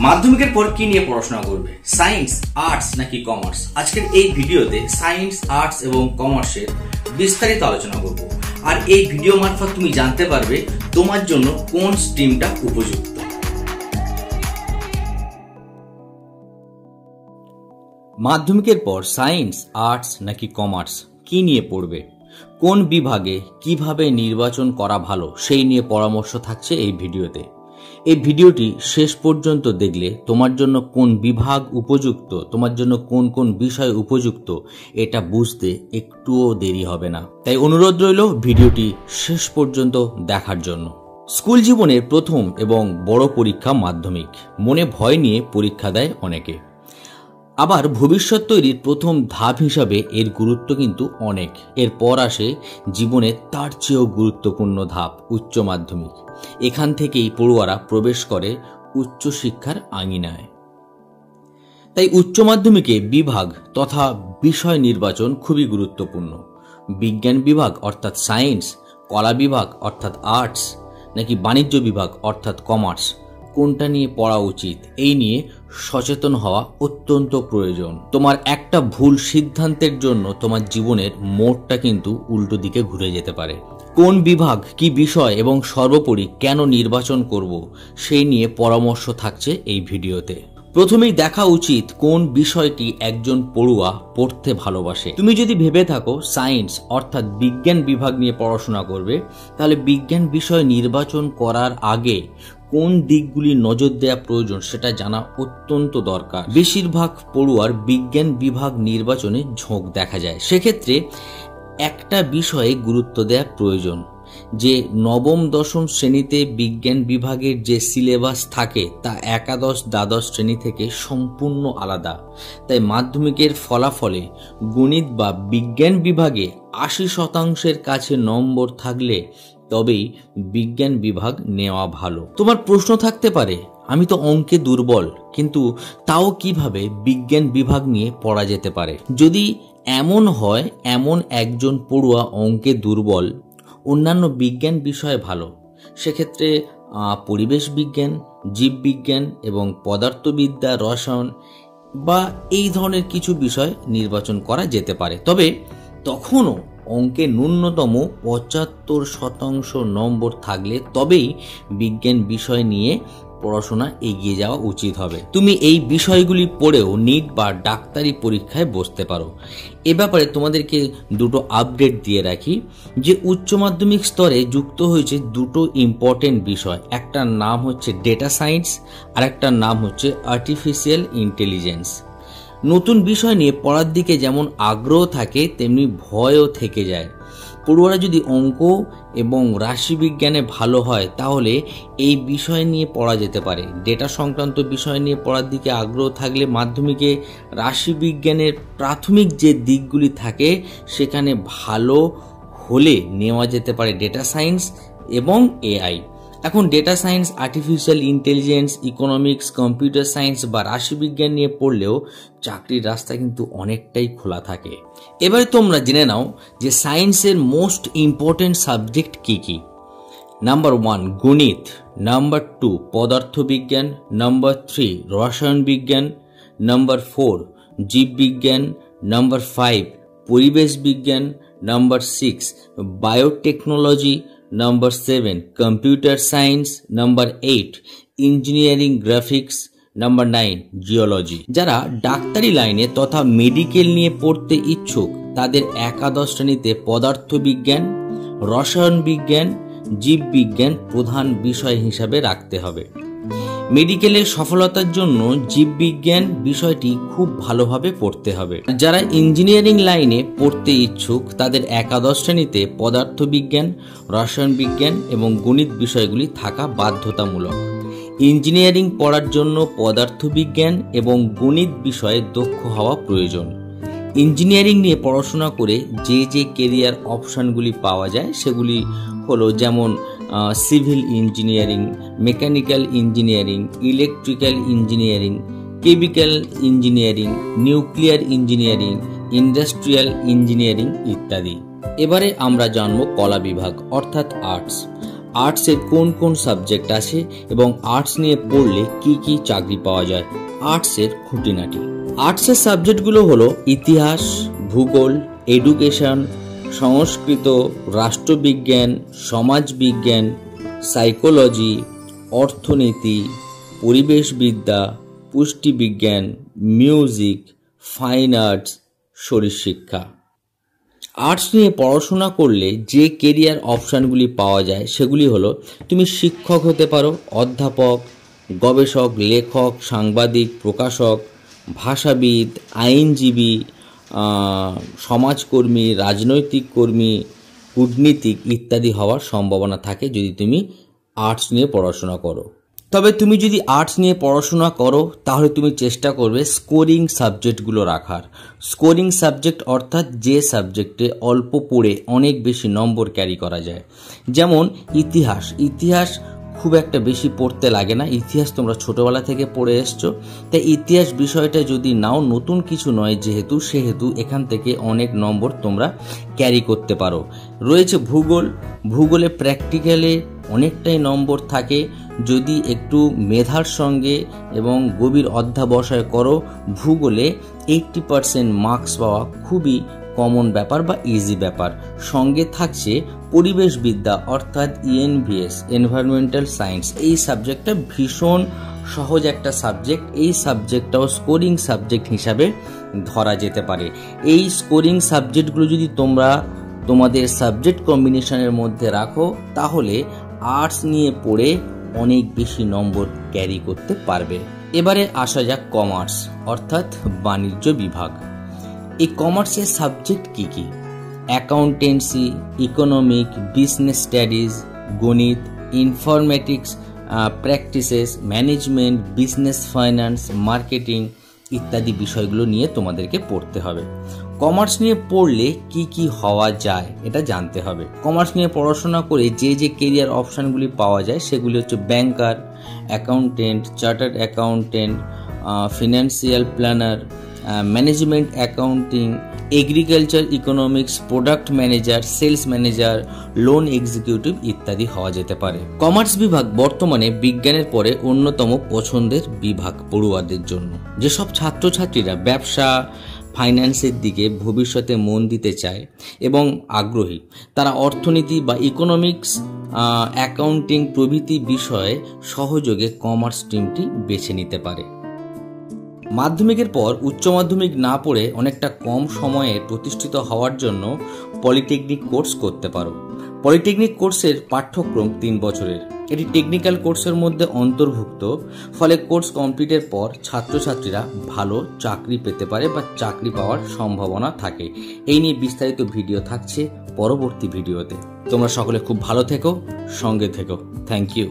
মাধ্যমিকের পর কি নিয়ে পড়াশোনা করবে, সায়েন্স, আর্টস নাকি কমার্স? আজকের এই ভিডিওতে সায়েন্স, আর্টস এবং কমার্সের বিস্তারিত আলোচনা করব। আর এই ভিডিও মারফত তুমি জানতে পারবে তোমার জন্য কোন স্ট্রিমটা উপযুক্ত। মাধ্যমিকের পর সায়েন্স, আর্টস নাকি কমার্স কি নিয়ে পড়বে, কোন বিভাগে কিভাবে নির্বাচন করা ভালো সেই নিয়ে পরামর্শ থাকছে এই ভিডিওতে। এই ভিডিওটি শেষ পর্যন্ত দেখলে তোমার জন্য কোন বিভাগ উপযুক্ত, তোমার জন্য কোন কোন বিষয় উপযুক্ত এটা বুঝতে একটুও দেরি হবে না। তাই অনুরোধ রইল ভিডিওটি শেষ পর্যন্ত দেখার জন্য। স্কুল জীবনের প্রথম এবং বড় পরীক্ষা মাধ্যমিক। মনে ভয় নিয়ে পরীক্ষা দেয় অনেকে। আবার ভবিষ্যৎ তৈরির প্রথম ধাপ হিসাবে এর গুরুত্ব কিন্তু অনেক। এরপর আসে জীবনের তার চেয়েও গুরুত্বপূর্ণ ধাপ উচ্চ মাধ্যমিক। এখান থেকেই পড়ুয়ারা প্রবেশ করে উচ্চশিক্ষার আঙিনায়। তাই উচ্চ মাধ্যমিকে বিভাগ তথা বিষয় নির্বাচন খুবই গুরুত্বপূর্ণ। বিজ্ঞান বিভাগ অর্থাৎ সায়েন্স, কলা বিভাগ অর্থাৎ আর্টস নাকি বাণিজ্য বিভাগ অর্থাৎ কমার্স, কোনটা নিয়ে পড়া উচিত এই নিয়ে সচেতন হওয়া অত্যন্ত প্রয়োজন। তোমার একটা ভুল সিদ্ধান্তের জন্য তোমার জীবনের মোড়টা কিন্তু উল্টো দিকে ঘুরে যেতে পারে। কোন বিভাগ, কি বিষয় এবং সর্বোপরি কেন নির্বাচন করব সেই নিয়ে পরামর্শ থাকছে এই ভিডিওতে। প্রথমেই দেখা উচিত কোন বিষয়টি একজন পড়ুয়া পড়তে ভালোবাসে। তুমি যদি ভেবে থাকো সায়েন্স অর্থাৎ বিজ্ঞান বিভাগ নিয়ে পড়াশোনা করবে, তাহলে বিজ্ঞান বিষয় নির্বাচন করার আগে কোন দিকগুলি নজর দেওয়া প্রয়োজন সেটা জানা অত্যন্ত দরকার। বেশিরভাগ পড়ুয়ার বিজ্ঞান বিভাগ নির্বাচনে ঝোঁক দেখা যায়। সেক্ষেত্রে একটা বিষয়ে গুরুত্ব দেওয়া প্রয়োজন যে নবম দশম শ্রেণীতে বিজ্ঞান বিভাগের যে সিলেবাস থাকে তা একাদশ দ্বাদশ শ্রেণী থেকে সম্পূর্ণ আলাদা। তাই মাধ্যমিকের ফলাফলে গণিত বা বিজ্ঞান বিভাগে ৮০% কাছে নম্বর থাকলে তবেই বিজ্ঞান বিভাগ নেওয়া ভালো। তোমার প্রশ্ন থাকতে পারে, আমি তো অঙ্কে দুর্বল, কিন্তু তাও কিভাবে বিজ্ঞান বিভাগ নিয়ে পড়া যেতে পারে? যদি এমন হয় এমন একজন পড়ুয়া অঙ্কে দুর্বল, অন্যান্য বিজ্ঞান বিষয় ভালো, সেক্ষেত্রে পরিবেশ বিজ্ঞান, জীববিজ্ঞান এবং পদার্থবিদ্যা, রসায়ন বা এই ধরনের কিছু বিষয় নির্বাচন করা যেতে পারে। তবে তখনও অঙ্কে ন্যূনতম ৭৫% নম্বর থাকলে তবেই বিজ্ঞান বিষয় নিয়ে পড়াশোনা এগিয়ে যাওয়া উচিত হবে। তুমি এই বিষয়গুলি পড়েও নিট বা ডাক্তারি পরীক্ষায় বসতে পারো। এ ব্যাপারে তোমাদেরকে দুটো আপডেট দিয়ে রাখি যে উচ্চ মাধ্যমিক স্তরে যুক্ত হয়েছে দুটো ইম্পর্টেন্ট বিষয়। একটার নাম হচ্ছে ডেটা সায়েন্স আর একটার নাম হচ্ছে আর্টিফিশিয়াল ইন্টেলিজেন্স। নতুন বিষয় নিয়ে পড়ার দিকে যেমন আগ্রহ থাকে তেমনি ভয়ও থেকে যায়। পড়ুয়ারা যদি অঙ্ক এবং রাশিবিজ্ঞানে ভালো হয় তাহলে এই বিষয় নিয়ে পড়া যেতে পারে। ডেটা সংক্রান্ত বিষয় নিয়ে পড়ার দিকে আগ্রহ থাকলে মাধ্যমিকে রাশিবিজ্ঞানের প্রাথমিক যে দিকগুলি থাকে সেখানে ভালো হলে নেওয়া যেতে পারে ডেটা সায়েন্স এবং এআই। এখন data science, artificial intelligence, economics, computer science বা রাশিবিজ্ঞান নিয়ে পড়লেও চাকরির রাস্তা কিন্তু অনেকটাই খোলা থাকে। এবারে তোমরা জেনে নাও যে সায়েন্সের মোস্ট ইম্পর্টেন্ট সাবজেক্ট কি কি। নাম্বার 1 গণিত, নাম্বার 2 পদার্থবিজ্ঞান, নাম্বার 3 রসায়ন বিজ্ঞান, নাম্বার 4 জীববিজ্ঞান, নাম্বার 5 পরিবেশ বিজ্ঞান, number 6 biotechnology, number 7 computer science, number 8 engineering graphics, number 9 geology. যারা ডাক্তারি লাইনে তথা মেডিকেল নিয়ে পড়তে ইচ্ছুক তাদের একাদশ শ্রেণীতে পদার্থবিজ্ঞান, রসায়ন বিজ্ঞান, জীববিজ্ঞান প্রধান বিষয় হিসাবে রাখতে হবে। মেডিকেলের সফলতার জন্য জীববিজ্ঞান বিষয়টি খুব ভালোভাবে পড়তে হবে। যারা ইঞ্জিনিয়ারিং লাইনে পড়তে ইচ্ছুক তাদের একাদশ শ্রেণীতে পদার্থবিজ্ঞান, রসায়ন বিজ্ঞান এবং গণিত বিষয়গুলি থাকা বাধ্যতামূলক। ইঞ্জিনিয়ারিং পড়ার জন্য পদার্থবিজ্ঞান এবং গণিত বিষয়ে দক্ষ হওয়া প্রয়োজন। ইঞ্জিনিয়ারিং নিয়ে পড়াশোনা করে যে যে কেরিয়ার অপশানগুলি পাওয়া যায় সেগুলি হলো যেমন civil engineering, mechanical engineering, electrical engineering, chemical engineering, nuclear engineering, industrial engineering ইত্যাদি। এবারে আমরা জানব কলা বিভাগ অর্থাৎ আর্টস। আর্টসের কোন কোন সাবজেক্ট আছে এবং আর্টস নিয়ে পড়লে কি কি চাকরি পাওয়া যায়, আর্টসের খুঁটিনাটি। আর্টসের সাবজেক্টগুলো হলো ইতিহাস, ভূগোল, এডুকেশন, সংস্কৃত, রাষ্ট্রবিজ্ঞান, সমাজবিজ্ঞান, সাইকোলজি, অর্থনীতি, পরিবেশবিদ্যা, পুষ্টিবিজ্ঞান, মিউজিক, ফাইন আর্টস, শরীরশিক্ষা। আর্টস নিয়ে পড়াশোনা করলে যে কেরিয়ার অপশানগুলি পাওয়া যায় সেগুলি হলো, তুমি শিক্ষক হতে পারো, অধ্যাপক, গবেষক, লেখক, সাংবাদিক, প্রকাশক, ভাষাবিদ, আইনজীবী, সমাজকর্মী, রাজনৈতিক কর্মী, কূটনীতিক ইত্যাদি হওয়ার সম্ভাবনা থাকে যদি তুমি আর্টস নিয়ে পড়াশোনা করো। তবে তুমি যদি আর্টস নিয়ে পড়াশোনা করো তাহলে তুমি চেষ্টা করবে স্কোরিং সাবজেক্টগুলো রাখার। স্কোরিং সাবজেক্ট অর্থাৎ যে সাবজেক্টে অল্প পড়ে অনেক বেশি নম্বর ক্যারি করা যায়। যেমন ইতিহাস খুব একটা বেশি পড়তে লাগে না, ইতিহাস তোমরা ছোটবেলা থেকে পড়ে এসছো, তাই ইতিহাস বিষয়টা যদি নাও, নতুন কিছু নয় সেহেতু এখান থেকে অনেক নম্বর তোমরা ক্যারি করতে পারো। রয়েছে ভূগোলে প্র্যাকটিক্যালে অনেকটাই নম্বর থাকে, যদি একটু মেধার সঙ্গে এবং গভীর অধ্যবসায় করো ভূগোলে 80% মার্কস পাওয়া খুবই কমন ব্যাপার বা ইজি ব্যাপার। সঙ্গে থাকছে পরিবেশবিদ্যা অর্থাৎ ENVS, এনভায়রনমেন্টাল সায়েন্স। এই সাবজেক্টটা ভীষণ সহজ একটা সাবজেক্ট, এই সাবজেক্টটাও স্কোরিং সাবজেক্ট হিসাবে ধরা যেতে পারে। এই স্কোরিং সাবজেক্টগুলো যদি তোমরা তোমাদের সাবজেক্ট কম্বিনেশনের মধ্যে রাখো তাহলে আর্টস নিয়ে পড়ে অনেক বেশি নম্বর ক্যারি করতে পারবে। এবারে আসা যাক কমার্স অর্থাৎ বাণিজ্য বিভাগ। এই কমার্সের সাবজেক্ট কি কি? অ্যাকাউন্টেন্সি, ইকোনমিক, বিজনেস স্টাডিজ, গণিত, informatics practices, management, business finance, marketing ইত্যাদি বিষয়গুলো নিয়ে তোমাদেরকে পড়তে হবে। কমার্স নিয়ে পড়লে কি কি হওয়া যায় এটা জানতে হবে। কমার্স নিয়ে পড়াশোনা করে যে কেরিয়ার অপশানগুলি পাওয়া যায় সেগুলি হচ্ছে banker, accountant, chartered accountant, financial planner, management accounting, agriculture economics, product manager, sales manager, loan executive ইত্যাদি হওয়া যেতে পারে। কমার্স বিভাগ বর্তমানে বিজ্ঞানের পরে অন্যতম পছন্দের বিভাগ পড়ুয়াদের জন্য। যেসব ছাত্রছাত্রীরা ব্যবসা, ফাইন্যান্সের দিকে ভবিষ্যতে মন দিতে চায় এবং আগ্রহী, তারা অর্থনীতি বা ইকোনমিক্স, অ্যাকাউন্টিং প্রভৃতি বিষয়ে সহযোগে কমার্স স্ট্রিমটি বেছে নিতে পারে। মাধ্যমিকের পর উচ্চ মাধ্যমিক না পড়ে অনেকটা কম সময়ে প্রতিষ্ঠিত হওয়ার জন্য পলিটেকনিক কোর্স করতে পারো। পলিটেকনিক কোর্সের পাঠ্যক্রম 3 বছরের, এটি টেকনিক্যাল কোর্সের মধ্যে অন্তর্ভুক্ত, ফলে কোর্স কমপ্লিটের পর ছাত্রছাত্রীরা ভালো চাকরি পেতে পারে বা চাকরি পাওয়ার সম্ভাবনা থাকে। এই নিয়ে বিস্তারিত ভিডিও থাকছে পরবর্তী ভিডিওতে। তোমরা সকলে খুব ভালো থেকো, সঙ্গে থেকো। Thank you.